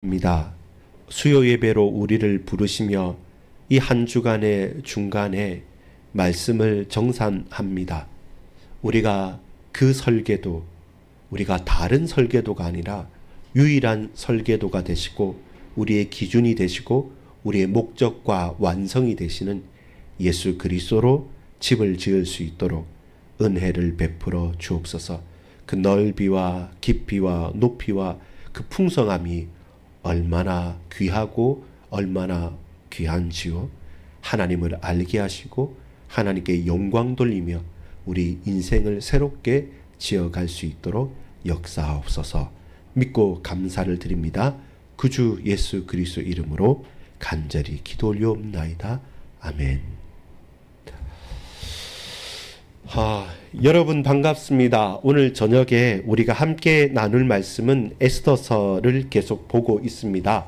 입니다. 수요 예배로 우리를 부르시며 이 한 주간의 중간에 말씀을 정산합니다. 우리가 그 설계도, 우리가 다른 설계도가 아니라 유일한 설계도가 되시고 우리의 기준이 되시고 우리의 목적과 완성이 되시는 예수 그리스도로 집을 지을 수 있도록 은혜를 베풀어 주옵소서. 그 넓이와 깊이와 높이와 그 풍성함이 얼마나 귀하고 얼마나 귀한지요. 하나님을 알게 하시고 하나님께 영광 돌리며 우리 인생을 새롭게 지어갈 수 있도록 역사하옵소서. 믿고 감사를 드립니다. 구주 예수 그리스도 이름으로 간절히 기도 올리옵나이다. 아멘. 여러분 반갑습니다. 오늘 저녁에 우리가 함께 나눌 말씀은 에스더서를 계속 보고 있습니다.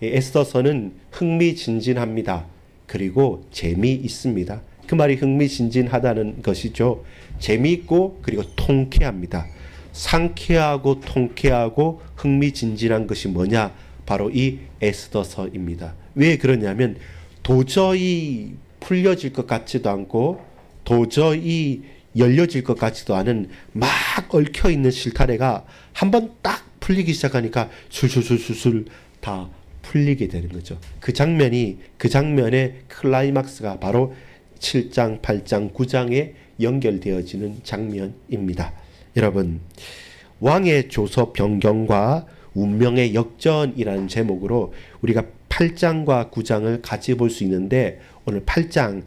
에스더서는 흥미진진합니다. 그리고 재미있습니다. 그 말이 흥미진진하다는 것이죠. 재미있고 그리고 통쾌합니다. 상쾌하고 통쾌하고 흥미진진한 것이 뭐냐? 바로 이 에스더서입니다. 왜 그러냐면 도저히 풀려질 것 같지도 않고 도저히 열려질 것 같지도 않은 막 얽혀있는 실타래가 한번 딱 풀리기 시작하니까 술술술술 다 풀리게 되는 거죠. 그 장면의 클라이막스가 바로 7장, 8장, 9장에 연결되어지는 장면입니다. 여러분, 왕의 조서 변경과 운명의 역전이라는 제목으로 우리가 8장과 9장을 같이 볼 수 있는데 오늘 8장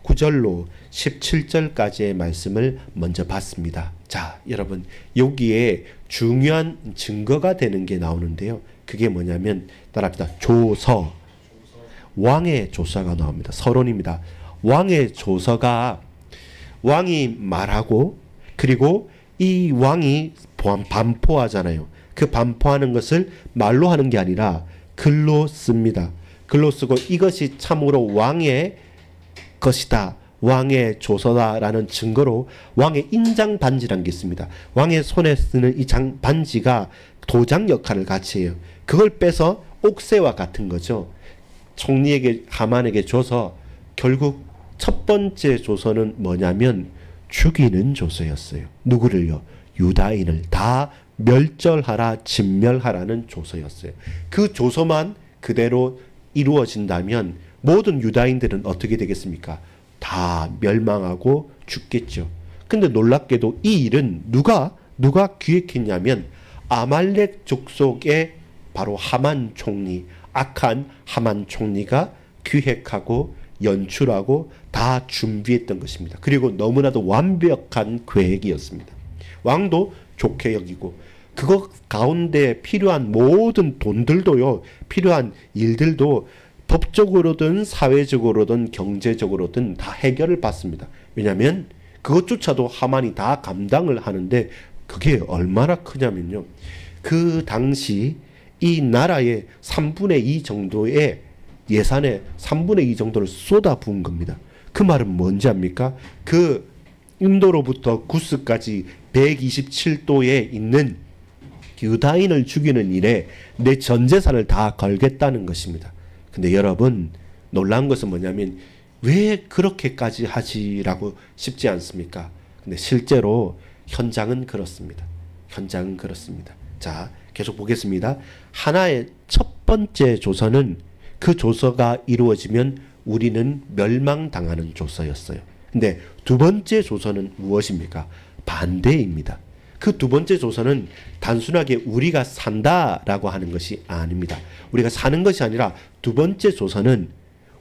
9절로 17절까지의 말씀을 먼저 봤습니다. 자, 여러분, 여기에 중요한 증거가 되는 게 나오는데요. 그게 뭐냐면 따라합시다. 조서. 왕의 조서가 나옵니다. 서론입니다. 왕의 조서가 왕이 말하고 그리고 이 왕이 반포하잖아요. 그 반포하는 것을 말로 하는 게 아니라 글로 씁니다. 글로 쓰고 이것이 참으로 왕의 것이다. 왕의 조서다라는 증거로 왕의 인장 반지라는 게 있습니다. 왕의 손에 쓰는 이 반지가 도장 역할을 같이 해요. 그걸 빼서 옥새와 같은 거죠. 총리에게 하만에게 줘서 결국 첫 번째 조서는 뭐냐면 죽이는 조서였어요. 누구를요? 유다인을 다 멸절하라, 진멸하라는 조서였어요. 그 조서만 그대로 이루어진다면 모든 유다인들은 어떻게 되겠습니까? 다 멸망하고 죽겠죠. 근데 놀랍게도 이 일은 누가 기획했냐면 아말렉 족속의 바로 하만 총리, 악한 하만 총리가 기획하고 연출하고 다 준비했던 것입니다. 그리고 너무나도 완벽한 계획이었습니다. 왕도 좋게 여기고 그것 가운데 필요한 모든 돈들도요, 필요한 일들도 법적으로든 사회적으로든 경제적으로든 다 해결을 받습니다. 왜냐하면 그것조차도 하만이 다 감당을 하는데 그게 얼마나 크냐면요. 그 당시 이 나라의 3분의 2 정도의 예산의 3분의 2 정도를 쏟아부은 겁니다. 그 말은 뭔지 압니까? 그 인도로부터 구스까지 127도에 있는 유다인을 죽이는 일에 내 전 재산을 다 걸겠다는 것입니다. 근데 여러분, 놀라운 것은 뭐냐면 왜 그렇게까지 하지라고 싶지 않습니까? 근데 실제로 현장은 그렇습니다. 현장은 그렇습니다. 자, 계속 보겠습니다. 하나의 첫 번째 조서는 그 조서가 이루어지면 우리는 멸망당하는 조서였어요. 근데 두 번째 조서는 무엇입니까? 반대입니다. 그 두 번째 조서는 단순하게 우리가 산다라고 하는 것이 아닙니다. 우리가 사는 것이 아니라 두 번째 조서는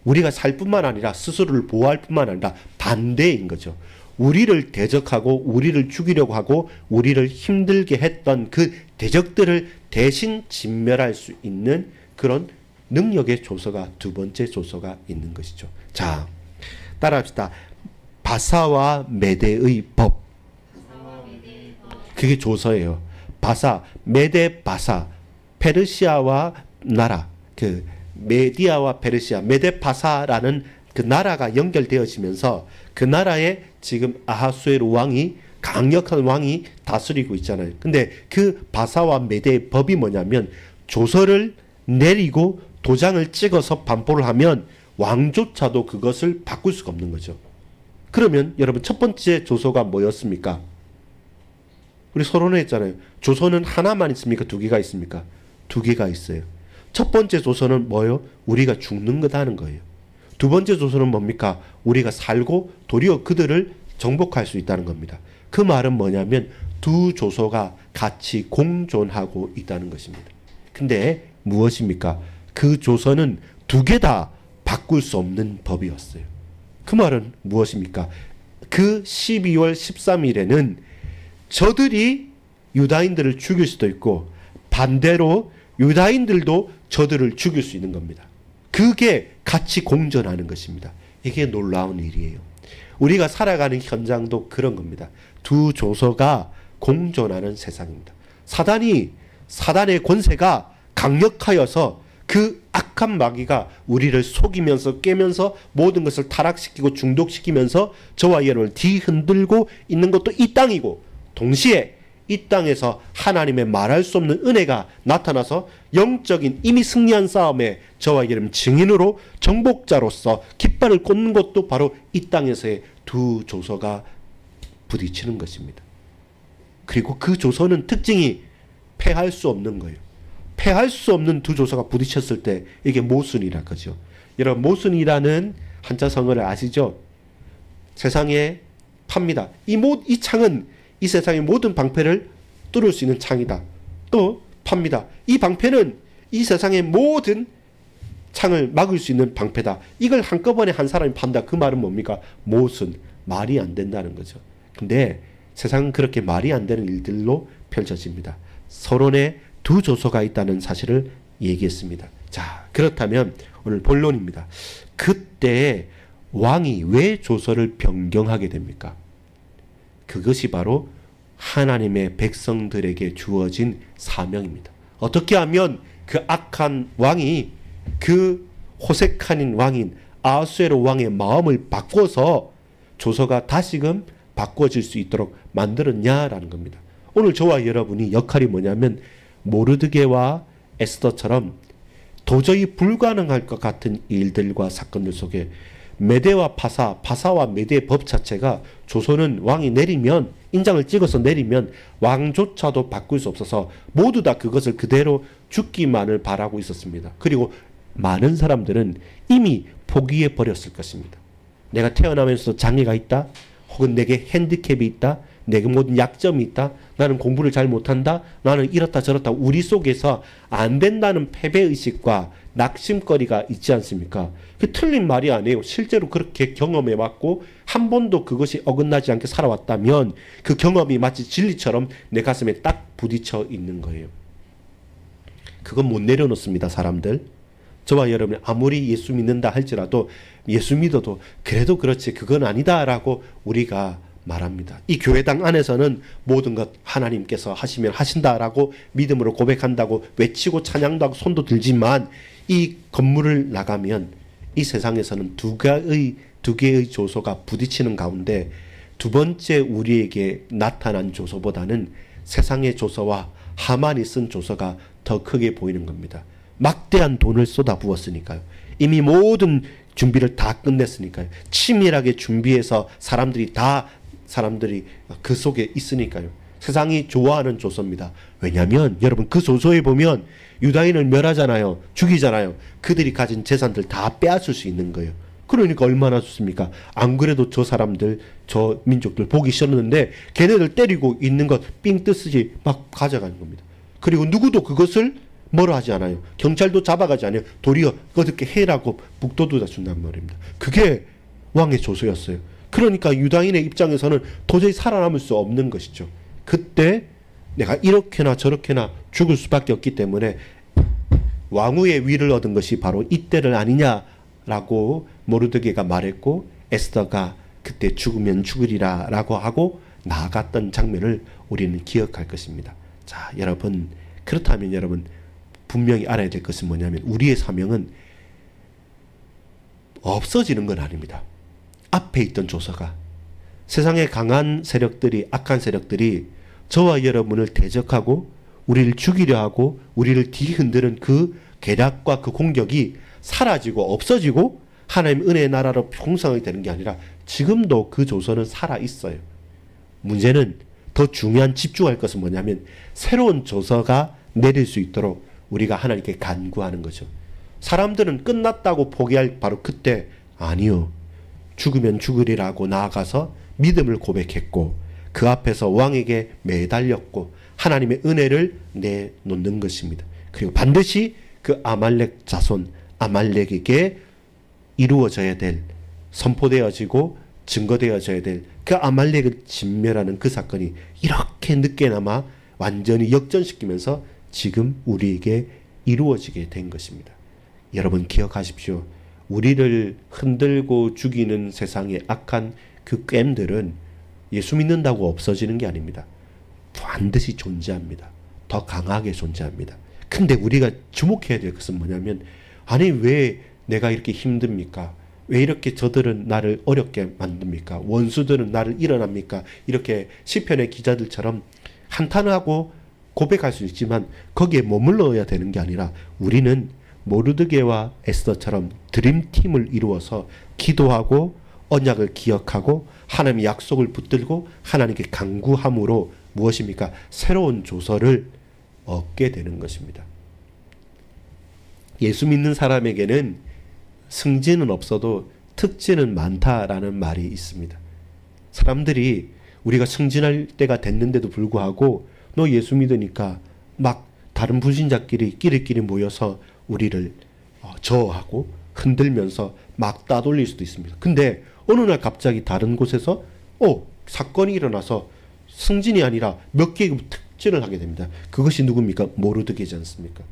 우리가 살 뿐만 아니라 스스로를 보호할 뿐만 아니라 반대인 거죠. 우리를 대적하고 우리를 죽이려고 하고 우리를 힘들게 했던 그 대적들을 대신 진멸할 수 있는 그런 능력의 조서가 두 번째 조서가 있는 것이죠. 자, 따라합시다. 바사와 메대의 법. 그게 조서예요. 바사, 메데 바사, 페르시아와 나라, 그 메디아와 페르시아, 메데 바사라는 그 나라가 연결되어지면서 그 나라에 지금 아하수에로 왕이 강력한 왕이 다스리고 있잖아요. 근데 그 바사와 메대의 법이 뭐냐면 조서를 내리고 도장을 찍어서 반포를 하면 왕조차도 그것을 바꿀 수가 없는 거죠. 그러면 여러분 첫 번째 조서가 뭐였습니까? 우리 서론에 했잖아요. 조서는 하나만 있습니까? 두 개가 있습니까? 두 개가 있어요. 첫 번째 조서는 뭐예요? 우리가 죽는 거다 하는 거예요. 두 번째 조서는 뭡니까? 우리가 살고 도리어 그들을 정복할 수 있다는 겁니다. 그 말은 뭐냐면 두 조서가 같이 공존하고 있다는 것입니다. 근데 무엇입니까? 그 조서는 두 개 다 바꿀 수 없는 법이었어요. 그 말은 무엇입니까? 그 12월 13일에는 저들이 유다인들을 죽일 수도 있고 반대로 유다인들도 저들을 죽일 수 있는 겁니다. 그게 같이 공존하는 것입니다. 이게 놀라운 일이에요. 우리가 살아가는 현장도 그런 겁니다. 두 조서가 공존하는 세상입니다. 사단의 권세가 강력하여서 그 악한 마귀가 우리를 속이면서 깨면서 모든 것을 타락시키고 중독시키면서 저와 여러분을 뒤흔들고 있는 것도 이 땅이고, 동시에 이 땅에서 하나님의 말할 수 없는 은혜가 나타나서 영적인 이미 승리한 싸움에 저와 여러분 증인으로 정복자로서 깃발을 꽂는 것도 바로 이 땅에서의 두 조서가 부딪히는 것입니다. 그리고 그 조서는 특징이 패할 수 없는 거예요. 패할 수 없는 두 조서가 부딪혔을 때 이게 모순이라 거죠. 여러분, 모순이라는 한자성어를 아시죠? 세상에 팝니다. 이 창은 이 세상의 모든 방패를 뚫을 수 있는 창이다. 또 팝니다. 이 방패는 이 세상의 모든 창을 막을 수 있는 방패다. 이걸 한꺼번에 한 사람이 판다. 그 말은 뭡니까? 모순, 말이 안 된다는 거죠. 근데 세상은 그렇게 말이 안 되는 일들로 펼쳐집니다. 서론에 두 조서가 있다는 사실을 얘기했습니다. 자, 그렇다면 오늘 본론입니다. 그때 왕이 왜 조서를 변경하게 됩니까? 그것이 바로 하나님의 백성들에게 주어진 사명입니다. 어떻게 하면 그 악한 왕이, 그 호색한 왕인 아하수에로 왕의 마음을 바꿔서 조서가 다시금 바꿔질 수 있도록 만들었냐라는 겁니다. 오늘 저와 여러분이 역할이 뭐냐면 모르드게와 에스더처럼 도저히 불가능할 것 같은 일들과 사건들 속에 메대와 바사와 메대의 법 자체가 조선은 왕이 내리면, 인장을 찍어서 내리면 왕조차도 바꿀 수 없어서 모두 다 그것을 그대로 죽기만을 바라고 있었습니다. 그리고 많은 사람들은 이미 포기해 버렸을 것입니다. 내가 태어나면서 장애가 있다, 혹은 내게 핸디캡이 있다, 내게 모든 약점이 있다, 나는 공부를 잘 못한다, 나는 이렇다 저렇다, 우리 속에서 안 된다는 패배의식과 낙심거리가 있지 않습니까? 그 틀린 말이 아니에요. 실제로 그렇게 경험해 왔고 한 번도 그것이 어긋나지 않게 살아왔다면 그 경험이 마치 진리처럼 내 가슴에 딱 부딪혀 있는 거예요. 그건 못 내려놓습니다, 사람들. 저와 여러분이 아무리 예수 믿는다 할지라도, 예수 믿어도 그래도 그렇지 그건 아니다라고 우리가 말합니다. 이 교회당 안에서는 모든 것 하나님께서 하시면 하신다라고 믿음으로 고백한다고 외치고 찬양도 하고 손도 들지만, 이 건물을 나가면 이 세상에서는 두 개의 조서가 부딪히는 가운데 두 번째 우리에게 나타난 조서보다는 세상의 조서와 하만이 쓴 조서가 더 크게 보이는 겁니다. 막대한 돈을 쏟아부었으니까요. 이미 모든 준비를 다 끝냈으니까요. 치밀하게 준비해서 사람들이 그 속에 있으니까요. 세상이 좋아하는 조서입니다. 왜냐하면 여러분, 그 조서에 보면 유다인을 멸하잖아요. 죽이잖아요. 그들이 가진 재산들 다 빼앗을 수 있는 거예요. 그러니까 얼마나 좋습니까? 안 그래도 저 사람들, 저 민족들 보기 싫었는데 걔네들 때리고 있는 것 삥 뜯듯이 막 가져가는 겁니다. 그리고 누구도 그것을 뭐라 하지 않아요. 경찰도 잡아가지 않아요. 도리어 어떻게 해라고 북돋우다 준단 말입니다. 그게 왕의 조서였어요. 그러니까 유다인의 입장에서는 도저히 살아남을 수 없는 것이죠. 그때 내가 이렇게나 저렇게나 죽을 수밖에 없기 때문에 왕후의 위를 얻은 것이 바로 이때를 아니냐라고 모르드게가 말했고, 에스더가 그때 죽으면 죽으리라 라고 하고 나아갔던 장면을 우리는 기억할 것입니다. 자, 여러분, 그렇다면 여러분 분명히 알아야 될 것은 뭐냐면 우리의 사명은 없어지는 건 아닙니다. 앞에 있던 조서가, 세상의 강한 세력들이, 악한 세력들이 저와 여러분을 대적하고 우리를 죽이려 하고 우리를 뒤흔드는 그 계략과 그 공격이 사라지고 없어지고 하나님 은혜의 나라로 풍성하게 되는 게 아니라 지금도 그 조선은 살아 있어요. 문제는 더 중요한 집중할 것은 뭐냐면 새로운 조서가 내릴 수 있도록 우리가 하나님께 간구하는 거죠. 사람들은 끝났다고 포기할 바로 그때 아니요. 죽으면 죽으리라고 나아가서 믿음을 고백했고 그 앞에서 왕에게 매달렸고 하나님의 은혜를 내놓는 것입니다. 그리고 반드시 그 아말렉 자손 아말렉에게 이루어져야 될 선포되어지고 증거되어져야 될 그 아말렉을 진멸하는 그 사건이 이렇게 늦게나마 완전히 역전시키면서 지금 우리에게 이루어지게 된 것입니다. 여러분 기억하십시오. 우리를 흔들고 죽이는 세상의 악한 그 깸들은 예수 믿는다고 없어지는 게 아닙니다. 반드시 존재합니다. 더 강하게 존재합니다. 근데 우리가 주목해야 될 것은 뭐냐면 아니 왜 내가 이렇게 힘듭니까? 왜 이렇게 저들은 나를 어렵게 만듭니까? 원수들은 나를 일어납니까? 이렇게 시편의 기자들처럼 한탄하고 고백할 수 있지만 거기에 머물러야 되는 게 아니라 우리는 모르드게와 에스더처럼 드림팀을 이루어서 기도하고 언약을 기억하고 하나님의 약속을 붙들고 하나님께 간구함으로 무엇입니까? 새로운 조서를 얻게 되는 것입니다. 예수 믿는 사람에게는 승진은 없어도 특진은 많다라는 말이 있습니다. 사람들이 우리가 승진할 때가 됐는데도 불구하고 너 예수 믿으니까 막 다른 불신자끼리 끼리끼리 모여서 우리를 저어하고 흔들면서 막 따돌릴 수도 있습니다. 근데 어느 날 갑자기 다른 곳에서 사건이 일어나서 승진이 아니라 몇 계급 특진을 하게 됩니다. 그것이 누굽니까? 모르드게지 않습니까?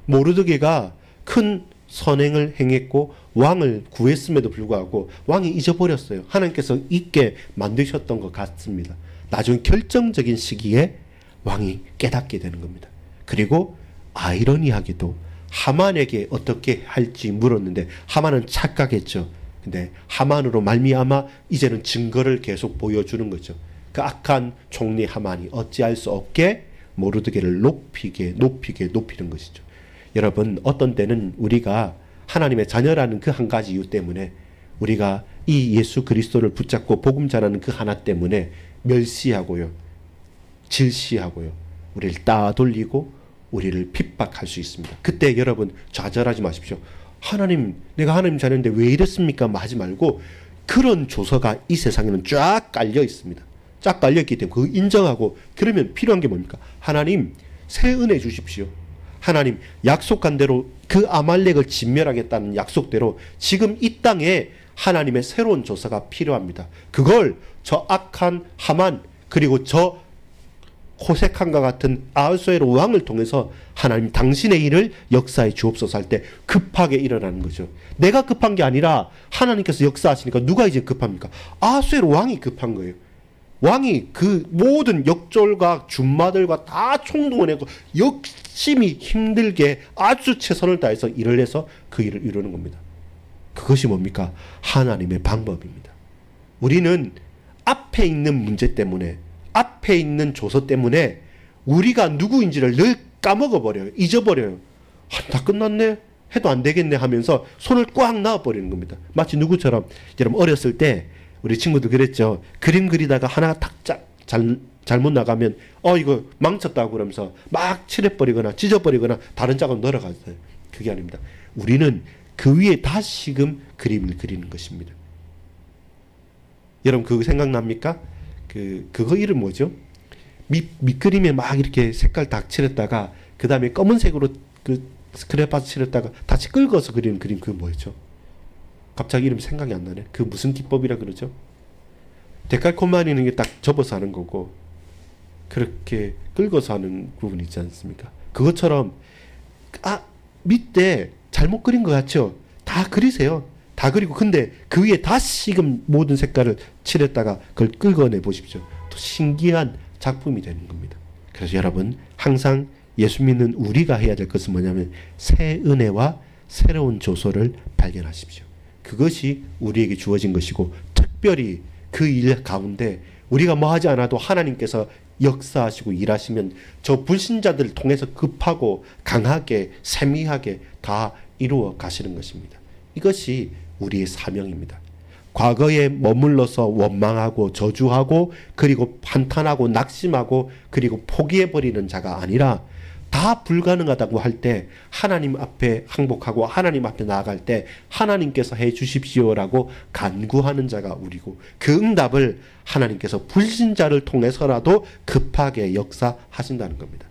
모르드게가 큰 선행을 행했고 왕을 구했음에도 불구하고 왕이 잊어버렸어요. 하나님께서 잊게 만드셨던 것 같습니다. 나중에 결정적인 시기에 왕이 깨닫게 되는 겁니다. 그리고 아이러니하게도 하만에게 어떻게 할지 물었는데 하만은 착각했죠. 근데 하만으로 말미암아 이제는 증거를 계속 보여주는 거죠. 그 악한 총리 하만이 어찌할 수 없게 모르드게를 높이는 것이죠. 여러분 어떤 때는 우리가 하나님의 자녀라는 그 한 가지 이유 때문에 우리가 이 예수 그리스도를 붙잡고 복음 전하는 그 하나 때문에 멸시하고요. 질시하고요. 우리를 따돌리고 우리를 핍박할 수 있습니다. 그때 여러분 좌절하지 마십시오. 하나님 내가 하나님 자녀인데 왜 이랬습니까? 하지 말고 그런 조서가 이 세상에는 쫙 깔려 있습니다. 쫙 깔려 있기 때문에 그거 인정하고 그러면 필요한 게 뭡니까? 하나님 새 은혜 주십시오. 하나님 약속한 대로 그 아말렉을 진멸하겠다는 약속대로 지금 이 땅에 하나님의 새로운 조서가 필요합니다. 그걸 저 악한 하만 그리고 저 호색함과 같은 아하수에로 왕을 통해서 하나님 당신의 일을 역사에 주옵소서 할 때 급하게 일어나는 거죠. 내가 급한 게 아니라 하나님께서 역사하시니까 누가 이제 급합니까? 아하수에로 왕이 급한 거예요. 왕이 그 모든 역졸과 준마들과 다 총동원해서 열심히 힘들게 아주 최선을 다해서 일을 해서 그 일을 이루는 겁니다. 그것이 뭡니까? 하나님의 방법입니다. 우리는 앞에 있는 문제 때문에 앞에 있는 조서 때문에 우리가 누구인지를 늘 까먹어버려요. 잊어버려요. 다 끝났네? 해도 안 되겠네 하면서 손을 꽉 놔버리는 겁니다. 마치 누구처럼 여러분 어렸을 때 우리 친구들 그랬죠. 그림 그리다가 하나 잘못 나가면 이거 망쳤다고 그러면서 막 칠해버리거나 찢어버리거나 다른 짝으로 늘어갔어요. 그게 아닙니다. 우리는 그 위에 다시금 그림을 그리는 것입니다. 여러분 그거 생각납니까? 그거 이름 뭐죠? 밑그림에 막 이렇게 색깔 다 칠했다가 그 다음에 검은색으로 그 스크랩 칠했다가 다시 긁어서 그리는 그림 그거 뭐였죠? 갑자기 이름 생각이 안 나네. 그 무슨 기법이라 그러죠? 데칼코마니는 게 딱 접어서 하는 거고 그렇게 긁어서 하는 부분이 있지 않습니까? 그것처럼 밑에 잘못 그린 것 같죠? 다 그리세요. 다 그리고 근데 그 위에 다시금 모든 색깔을 칠했다가 그걸 긁어내 보십시오. 또 신기한 작품이 되는 겁니다. 그래서 여러분 항상 예수 믿는 우리가 해야 될 것은 뭐냐면 새 은혜와 새로운 조서를 발견하십시오. 그것이 우리에게 주어진 것이고 특별히 그 일 가운데 우리가 뭐 하지 않아도 하나님께서 역사하시고 일하시면 저 불신자들을 통해서 급하고 강하게 세미하게 다 이루어 가시는 것입니다. 이것이 우리의 사명입니다. 과거에 머물러서 원망하고 저주하고 그리고 한탄하고 낙심하고 그리고 포기해버리는 자가 아니라 다 불가능하다고 할 때 하나님 앞에 항복하고 하나님 앞에 나아갈 때 하나님께서 해 주십시오라고 간구하는 자가 우리고 그 응답을 하나님께서 불신자를 통해서라도 급하게 역사하신다는 겁니다.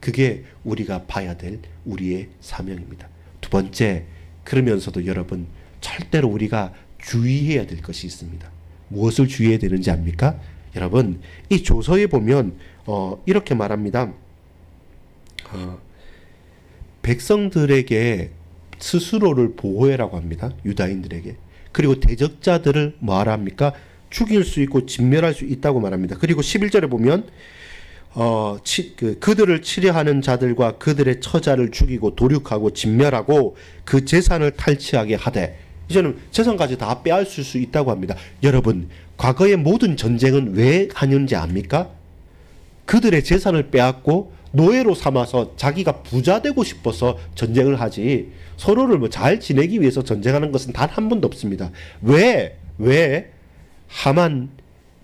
그게 우리가 봐야 될 우리의 사명입니다. 두 번째, 그러면서도 여러분 절대로 우리가 주의해야 될 것이 있습니다. 무엇을 주의해야 되는지 압니까? 여러분 이 조서에 보면 이렇게 말합니다. 백성들에게 스스로를 보호해라고 합니다. 유다인들에게. 그리고 대적자들을 뭐하라 합니까? 죽일 수 있고 진멸할 수 있다고 말합니다. 그리고 11절에 보면 그들을 치려하는 자들과 그들의 처자를 죽이고 도륙하고 진멸하고 그 재산을 탈취하게 하되, 이제는 재산까지 다 빼앗을 수 있다고 합니다. 여러분 과거의 모든 전쟁은 왜 하는지 압니까? 그들의 재산을 빼앗고 노예로 삼아서 자기가 부자 되고 싶어서 전쟁을 하지, 서로를 뭐 잘 지내기 위해서 전쟁하는 것은 단 한 번도 없습니다. 왜 하만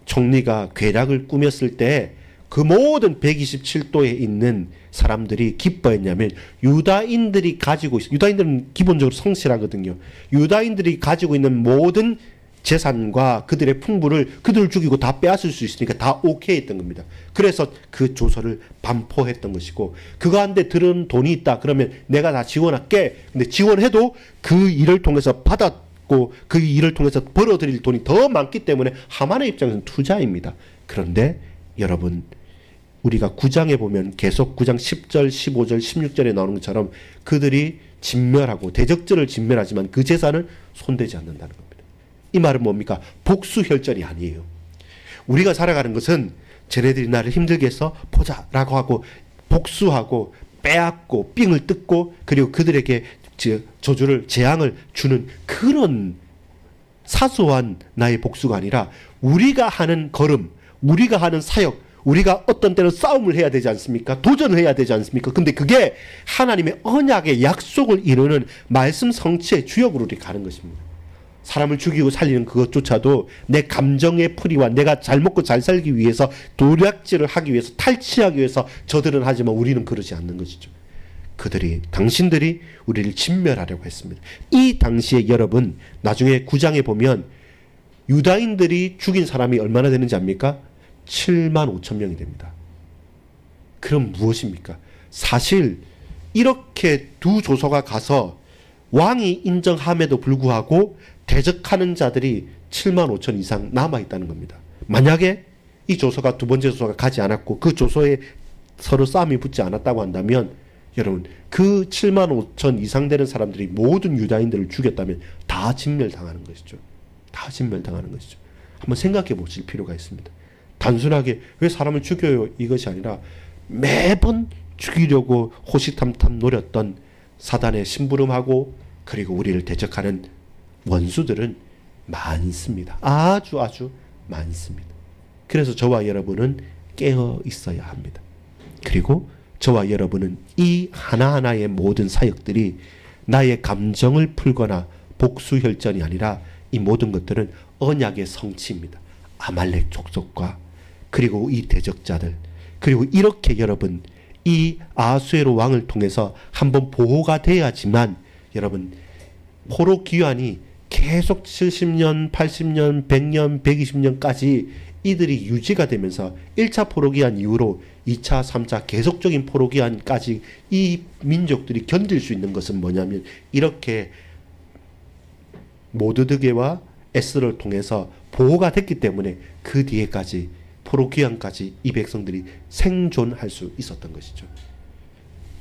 총리가 괴략을 꾸몄을 때 그 모든 127도에 있는 사람들이 기뻐했냐면 유다인들이 기본적으로 성실하거든요. 유다인들이 가지고 있는 모든 재산과 그들의 풍부를 그들을 죽이고 다 빼앗을 수 있으니까 다 오케이 했던 겁니다. 그래서 그 조서를 반포했던 것이고, 그거 한데 들은 돈이 있다 그러면 내가 다 지원할게. 근데 지원해도 그 일을 통해서 받았고 그 일을 통해서 벌어들일 돈이 더 많기 때문에 하만의 입장에서는 투자입니다. 그런데 여러분 우리가 9장에 보면 계속 9장 10절, 15절, 16절에 나오는 것처럼 그들이 진멸하고 대적자를 진멸하지만 그 재산을 손대지 않는다는 겁니다. 이 말은 뭡니까? 복수혈전이 아니에요. 우리가 살아가는 것은 쟤네들이 나를 힘들게 해서 보자라고 하고 복수하고 빼앗고 삥을 뜯고 그리고 그들에게 저주를 재앙을 주는 그런 사소한 나의 복수가 아니라 우리가 하는 걸음, 우리가 하는 사역, 우리가 어떤 때는 싸움을 해야 되지 않습니까? 도전을 해야 되지 않습니까? 근데 그게 하나님의 언약의 약속을 이루는 말씀 성취의 주역으로 우리 가는 것입니다. 사람을 죽이고 살리는 그것조차도 내 감정의 풀이와 내가 잘 먹고 잘 살기 위해서 도략질을 하기 위해서 탈취하기 위해서 저들은 하지만 우리는 그러지 않는 것이죠. 당신들이 우리를 진멸하려고 했습니다. 이 당시에 여러분 나중에 9장에 보면 유다인들이 죽인 사람이 얼마나 되는지 압니까? 7만 5천 명이 됩니다. 그럼 무엇입니까? 사실 이렇게 두 조서가 가서 왕이 인정함에도 불구하고 대적하는 자들이 7만 5천 이상 남아있다는 겁니다. 만약에 이 조서가 두 번째 조서가 가지 않았고 그 조서에 서로 싸움이 붙지 않았다고 한다면 여러분 그 7만 5천 이상 되는 사람들이 모든 유다인들을 죽였다면 다 진멸당하는 것이죠. 다 진멸당하는 것이죠. 한번 생각해 보실 필요가 있습니다. 단순하게 왜 사람을 죽여요 이것이 아니라 매번 죽이려고 호시탐탐 노렸던 사단의 심부름하고 그리고 우리를 대적하는 원수들은 많습니다. 아주 많습니다. 그래서 저와 여러분은 깨어 있어야 합니다. 그리고 저와 여러분은 이 하나하나의 모든 사역들이 나의 감정을 풀거나 복수혈전이 아니라 이 모든 것들은 언약의 성취입니다. 아말렉 족속과 그리고 이 대적자들, 그리고 이렇게 여러분 이 아수에로 왕을 통해서 한번 보호가 돼야지만 여러분 포로 기환이 계속 70년, 80년, 100년, 120년까지 이들이 유지가 되면서 1차 포로기한 이후로 2차, 3차 계속적인 포로기한까지 이 민족들이 견딜 수 있는 것은 뭐냐면 이렇게 모드드게와 에스를 통해서 보호가 됐기 때문에 그 뒤에까지 포로기한까지 이 백성들이 생존할 수 있었던 것이죠.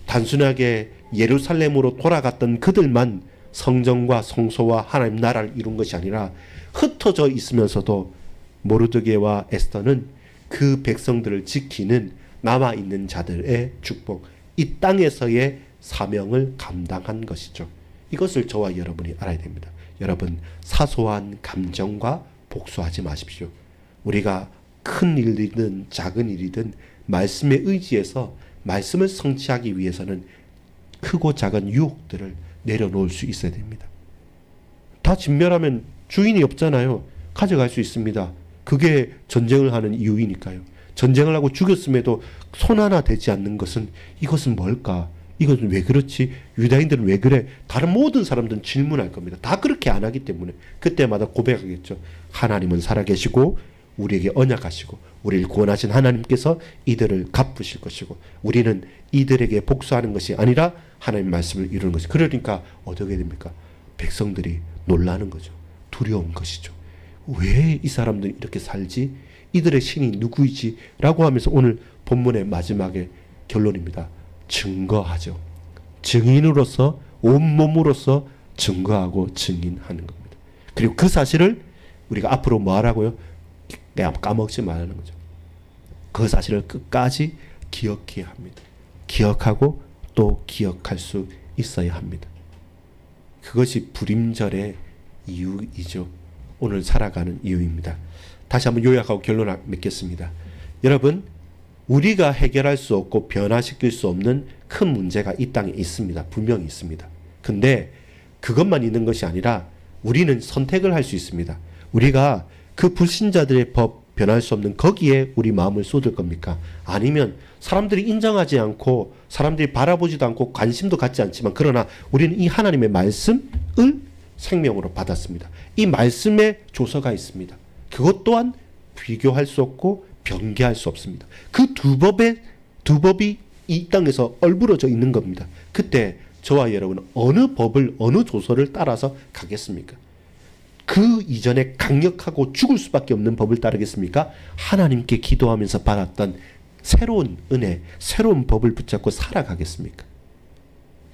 단순하게 예루살렘으로 돌아갔던 그들만 성전과 성소와 하나님 나라를 이룬 것이 아니라 흩어져 있으면서도 모르드게와 에스더는 그 백성들을 지키는 남아있는 자들의 축복, 이 땅에서의 사명을 감당한 것이죠. 이것을 저와 여러분이 알아야 됩니다. 여러분 사소한 감정과 복수하지 마십시오. 우리가 큰 일이든 작은 일이든 말씀에 의지해서 말씀을 성취하기 위해서는 크고 작은 유혹들을 내려놓을 수 있어야 됩니다. 다 진멸하면 주인이 없잖아요. 가져갈 수 있습니다. 그게 전쟁을 하는 이유이니까요. 전쟁을 하고 죽였음에도 손 하나 대지 않는 것은 이것은 뭘까? 이것은 왜 그렇지? 유다인들은 왜 그래? 다른 모든 사람들은 질문할 겁니다. 다 그렇게 안 하기 때문에 그때마다 고백하겠죠. 하나님은 살아계시고 우리에게 언약하시고 우리를 구원하신 하나님께서 이들을 갚으실 것이고 우리는 이들에게 복수하는 것이 아니라 하나님의 말씀을 이루는 것이. 그러니까 어떻게 됩니까? 백성들이 놀라는 거죠. 두려운 것이죠. 왜 이 사람들이 이렇게 살지? 이들의 신이 누구이지? 라고 하면서 오늘 본문의 마지막에 결론입니다. 증거하죠. 증인으로서 온몸으로서 증거하고 증인하는 겁니다. 그리고 그 사실을 우리가 앞으로 뭐 하라고요? 까먹지 말라는 거죠. 그 사실을 끝까지 기억해야 합니다. 기억하고 또 기억할 수 있어야 합니다. 그것이 불임절의 이유이죠. 오늘 살아가는 이유입니다. 다시 한번 요약하고 결론 맺겠습니다. 여러분, 우리가 해결할 수 없고 변화시킬 수 없는 큰 문제가 이 땅에 있습니다. 분명히 있습니다. 근데 그것만 있는 것이 아니라 우리는 선택을 할 수 있습니다. 우리가 그 불신자들의 법 변할 수 없는 거기에 우리 마음을 쏟을 겁니까? 아니면 사람들이 인정하지 않고 사람들이 바라보지도 않고 관심도 갖지 않지만 그러나 우리는 이 하나님의 말씀을 생명으로 받았습니다. 이 말씀에 조서가 있습니다. 그것 또한 비교할 수 없고 변개할 수 없습니다. 그 두 법이 이 땅에서 얼부러져 있는 겁니다. 그때 저와 여러분은 어느 법을 어느 조서를 따라서 가겠습니까? 그 이전에 강력하고 죽을 수밖에 없는 법을 따르겠습니까? 하나님께 기도하면서 받았던 새로운 은혜, 새로운 법을 붙잡고 살아가겠습니까?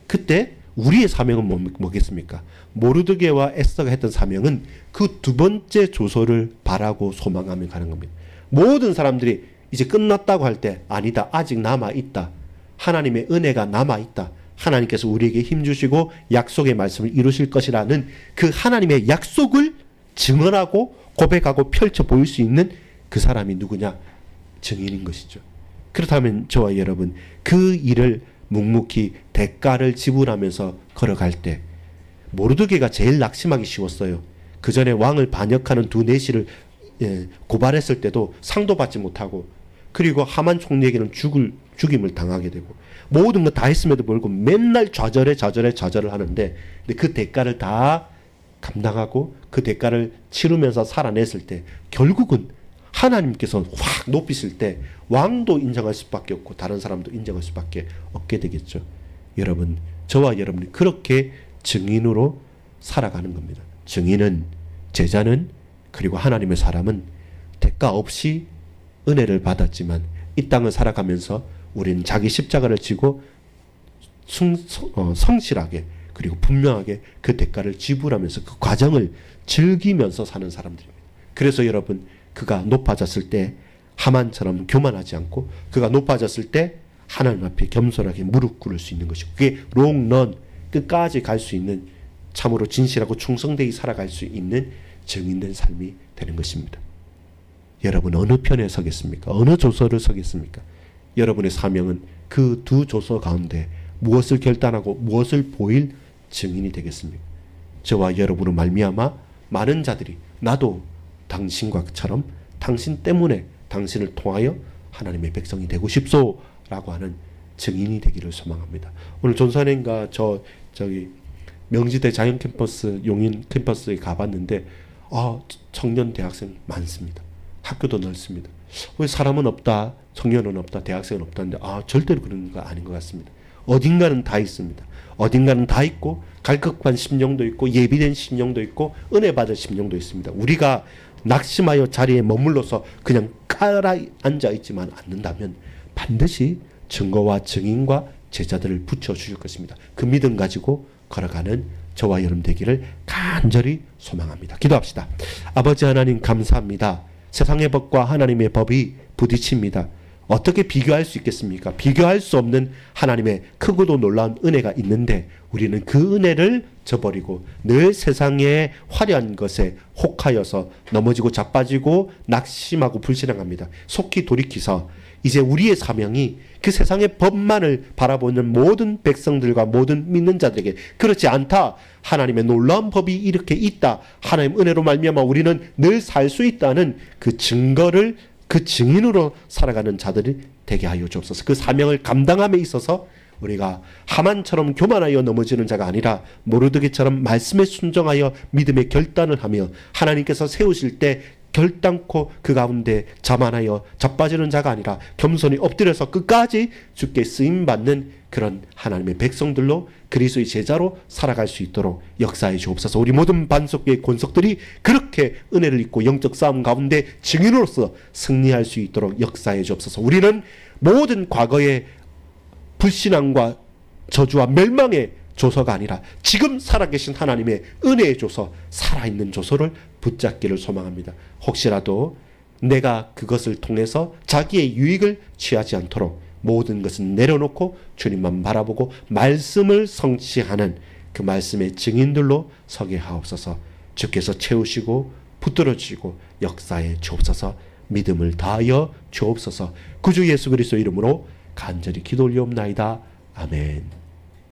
그때 우리의 사명은 뭐겠습니까? 모르드게와 에스더가 했던 사명은 그 두 번째 조서를 바라고 소망하며 가는 겁니다. 모든 사람들이 이제 끝났다고 할 때 아니다, 아직 남아있다. 하나님의 은혜가 남아있다. 하나님께서 우리에게 힘주시고 약속의 말씀을 이루실 것이라는 그 하나님의 약속을 증언하고 고백하고 펼쳐 보일 수 있는 그 사람이 누구냐? 증인인 것이죠. 그렇다면 저와 여러분 그 일을 묵묵히 대가를 지불하면서 걸어갈 때 모르드게가 제일 낙심하기 쉬웠어요. 그 전에 왕을 반역하는 두 내시를 고발했을 때도 상도 받지 못하고 그리고 하만 총리에게는 죽임을 당하게 되고 모든 거 다 했음에도 불구하고 맨날 좌절을 하는데 근데 그 대가를 다 감당하고 그 대가를 치르면서 살아냈을 때 결국은 하나님께서 확 높이실 때 왕도 인정할 수밖에 없고 다른 사람도 인정할 수밖에 없게 되겠죠. 여러분, 저와 여러분이 그렇게 증인으로 살아가는 겁니다. 증인은, 제자는, 그리고 하나님의 사람은 대가 없이 은혜를 받았지만 이 땅을 살아가면서 우리는 자기 십자가를 지고 성실하게 그리고 분명하게 그 대가를 지불하면서 그 과정을 즐기면서 사는 사람들입니다. 그래서 여러분, 그가 높아졌을 때 하만처럼 교만하지 않고 그가 높아졌을 때 하나님 앞에 겸손하게 무릎 꿇을 수 있는 것이고 그게 롱런 끝까지 갈 수 있는 참으로 진실하고 충성되이 살아갈 수 있는 증인된 삶이 되는 것입니다. 여러분 어느 편에 서겠습니까? 어느 조서를 서겠습니까? 여러분의 사명은 그 두 조서 가운데 무엇을 결단하고 무엇을 보일 증인이 되겠습니까? 저와 여러분을 말미암아 많은 자들이 나도 당신과처럼 당신 때문에 당신을 통하여 하나님의 백성이 되고 싶소라고 하는 증인이 되기를 소망합니다. 오늘 존선행과 저기 명지대 자연 캠퍼스 용인 캠퍼스에 가봤는데 청년 대학생 많습니다. 학교도 넓습니다. 왜 사람은 없다, 청년은 없다, 대학생은 없다는데 절대로 그런 거 아닌 것 같습니다. 어딘가는 다 있습니다. 어딘가는 다 있고 갈급한 심령도 있고 예비된 심령도 있고 은혜 받을 심령도 있습니다. 우리가 낙심하여 자리에 머물러서 그냥 깔아앉아 있지만 않는다면 반드시 증거와 증인과 제자들을 붙여주실 것입니다. 그 믿음 가지고 걸어가는 저와 여러분 되기를 간절히 소망합니다. 기도합시다. 아버지 하나님 감사합니다. 세상의 법과 하나님의 법이 부딪힙니다. 어떻게 비교할 수 있겠습니까? 비교할 수 없는 하나님의 크고도 놀라운 은혜가 있는데 우리는 그 은혜를 저버리고 늘 세상의 화려한 것에 혹하여서 넘어지고 자빠지고 낙심하고 불신앙합니다. 속히 돌이키서 이제 우리의 사명이 그 세상의 법만을 바라보는 모든 백성들과 모든 믿는 자들에게 그렇지 않다. 하나님의 놀라운 법이 이렇게 있다. 하나님 은혜로 말미암아 우리는 늘 살 수 있다는 그 증거를 그 증인으로 살아가는 자들이 되게 하여 주옵소서. 그 사명을 감당함에 있어서 우리가 하만처럼 교만하여 넘어지는 자가 아니라 모르드게처럼 말씀에 순종하여 믿음의 결단을 하며 하나님께서 세우실 때 결단코 그 가운데 자만하여 자빠지는 자가 아니라 겸손히 엎드려서 끝까지 주께 쓰임받는 그런 하나님의 백성들로 그리스도의 제자로 살아갈 수 있도록 역사해 주옵소서. 우리 모든 반석교의 권속들이 그렇게 은혜를 입고 영적 싸움 가운데 증인으로서 승리할 수 있도록 역사해 주옵소서. 우리는 모든 과거의 불신앙과 저주와 멸망의 조서가 아니라 지금 살아계신 하나님의 은혜의 조서, 살아있는 조서를 붙잡기를 소망합니다. 혹시라도 내가 그것을 통해서 자기의 유익을 취하지 않도록 모든 것은 내려놓고 주님만 바라보고 말씀을 성취하는 그 말씀의 증인들로 서게 하옵소서. 주께서 채우시고 붙들어 주시고 역사에 주옵소서. 믿음을 다하여 주옵소서. 구주 예수 그리스도 이름으로 간절히 기도 올리옵나이다. 아멘.